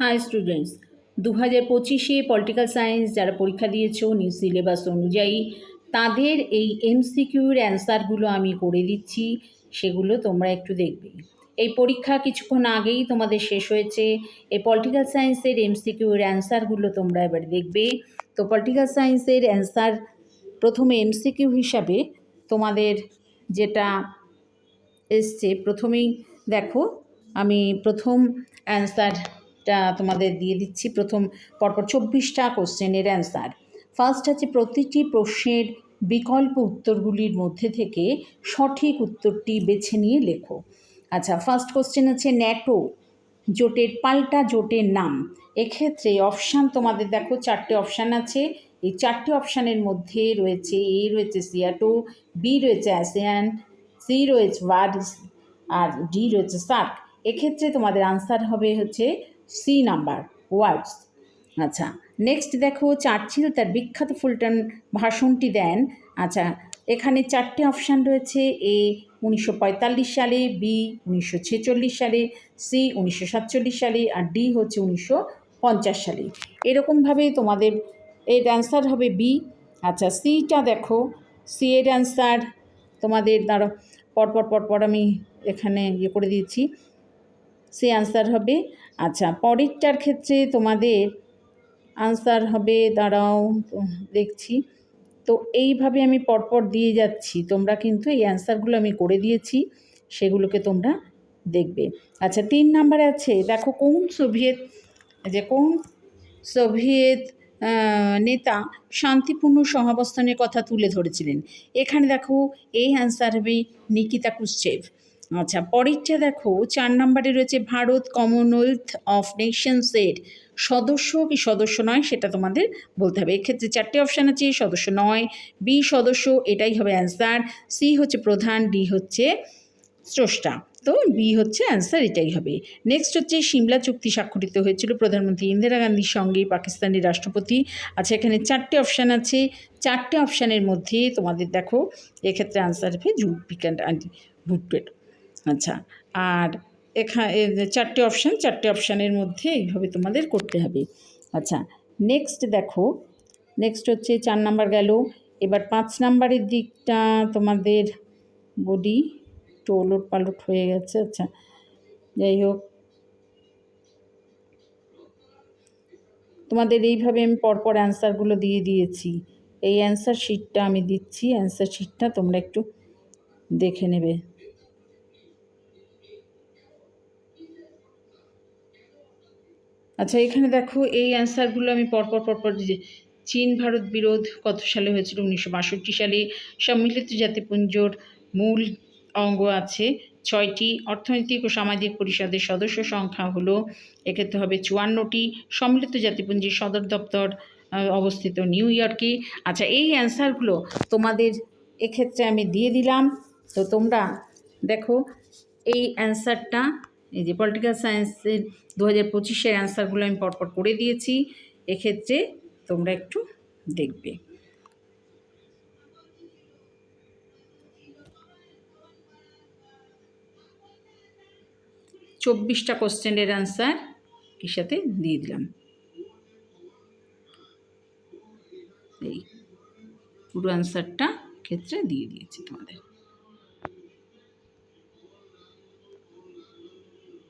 High students, 2025-এ political science যারা পরীক্ষা দিয়েছো নিউ সিলেবাস অনুযায়ী তাদের এই এমসিকিউর অ্যান্সারগুলো আমি করে দিচ্ছি, সেগুলো তোমরা একটু দেখবে। এই পরীক্ষা কিছুক্ষণ আগেই তোমাদের শেষ হয়েছে। এই পলিটিক্যাল সায়েন্সের এমসিকিউর অ্যান্সারগুলো তোমরা এবার দেখবে। তো পলিটিক্যাল সায়েন্সের অ্যান্সার প্রথমে এমসিকিউ হিসাবে তোমাদের যেটা এসছে, প্রথমেই দেখো আমি প্রথম অ্যান্সারটা তোমাদের দিয়ে দিচ্ছি। প্রথম পরপর 24টা কোশ্চেনের অ্যান্সার। ফার্স্ট আছে, প্রতিটি প্রশ্নের বিকল্প উত্তরগুলির মধ্যে থেকে সঠিক উত্তরটি বেছে নিয়ে লেখো। আচ্ছা, ফার্স্ট কোশ্চেন আছে ন্যাটো জোটের পাল্টা জোটের নাম। এক্ষেত্রে অপশান তোমাদের দেখো 4টে অপশান আছে। এই 4টে অপশানের মধ্যে রয়েছে এ রয়েছে সিয়াটো, বি রয়েছে আসিয়ান, সি রয়েছে ওয়ার্ডস, আর ডি রয়েছে সার্ক। এক্ষেত্রে তোমাদের আনসার হবে হচ্ছে সি নাম্বার, ওয়ার্ডস। আচ্ছা, নেক্সট দেখো, চার্চিল তার বিখ্যাত ফুলটন ভাষণটি দেন। আচ্ছা, এখানে 4টে অপশান রয়েছে। এ 1945 সালে, বি 1946 সালে, সি 1947 সালে, আর ডি হচ্ছে 1950 সালে। এরকমভাবে তোমাদের এর অ্যান্সার হবে বি। আচ্ছা, সিটা দেখো, সি এর অ্যান্সার তোমাদের দ্বারা পরপর আমি এখানে ইয়ে করে দিয়েছি, সি অ্যান্সার হবে। আচ্ছা, পরেরটার ক্ষেত্রে তোমাদের আনসার হবে, দাঁড়াও দেখছি। তো এইভাবে আমি পরপর দিয়ে যাচ্ছি, তোমরা কিন্তু এই অ্যান্সারগুলো আমি করে দিয়েছি, সেগুলোকে তোমরা দেখবে। আচ্ছা, 3 নাম্বারে আছে দেখো, কোন সোভিয়েত নেতা শান্তিপূর্ণ সহাবস্থানের কথা তুলে ধরেছিলেন। এখানে দেখো এই অ্যান্সার হবে নিকিতা ক্রুশ্চেভ। আচ্ছা, পরেরটা দেখো 4 নম্বরে রয়েছে, ভারত কমনওয়েলথ অফ নেশনসের সদস্য কি সদস্য নয় সেটা তোমাদের বলতে হবে। এক্ষেত্রে 4টে অপশান আছে, সদস্য নয়, বি সদস্য, এটাই হবে অ্যান্সার, সি হচ্ছে প্রধান, ডি হচ্ছে স্রষ্টা। তো বি হচ্ছে অ্যান্সার, এটাই হবে। নেক্সট হচ্ছে, সিমলা চুক্তি স্বাক্ষরিত হয়েছিল প্রধানমন্ত্রী ইন্দিরা গান্ধীর সঙ্গে পাকিস্তানি রাষ্ট্রপতি। আচ্ছা, এখানে 4টে অপশান আছে। 4টে অপশানের মধ্যে তোমাদের দেখো এক্ষেত্রে আনসার হবে জুলফিকার আলী ভুট্টোর। আচ্ছা, আর এখানে 4টে অপশানের মধ্যে এইভাবে তোমাদের করতে হবে। আচ্ছা, নেক্সট দেখো, নেক্সট হচ্ছে 4 নাম্বার গেল। এবার 5 নাম্বারের দিকটা তোমাদের বডি একটু ওলট পালট হয়ে গেছে। আচ্ছা, যাই হোক, তোমাদের এইভাবে আমি পরপর অ্যান্সারগুলো দিয়ে দিয়েছি। এই অ্যান্সার শিটটা আমি দিচ্ছি, অ্যান্সার শিটটা তোমরা একটু দেখে নেবে। আচ্ছা, এখানে দেখো এই অ্যান্সারগুলো আমি পরপর চীন ভারত বিরোধ কত সালে হয়েছিল? 1962 সালে। সম্মিলিত জাতিপুঞ্জর মূল অঙ্গ আছে 6টি। অর্থনৈতিক ও সামাজিক পরিষদের সদস্য সংখ্যা হলো, এক্ষেত্রে হবে 54টি। সম্মিলিত জাতিপুঞ্জের সদর দপ্তর অবস্থিত নিউ ইয়র্কে। আচ্ছা, এই অ্যান্সারগুলো তোমাদের এক্ষেত্রে আমি দিয়ে দিলাম। তো তোমরা দেখো এই অ্যান্সারটা, এই যে পলিটিক্যাল সায়েন্সের 2025-এর অ্যান্সারগুলো আমি পরপর করে দিয়েছি, এক্ষেত্রে তোমরা একটু দেখবে। চব্বিশটা কোশ্চেনের অ্যান্সার এর সাথে দিয়ে দিলাম। এই পুরো অ্যান্সারটা ক্ষেত্রে দিয়ে দিয়েছি তোমাদের।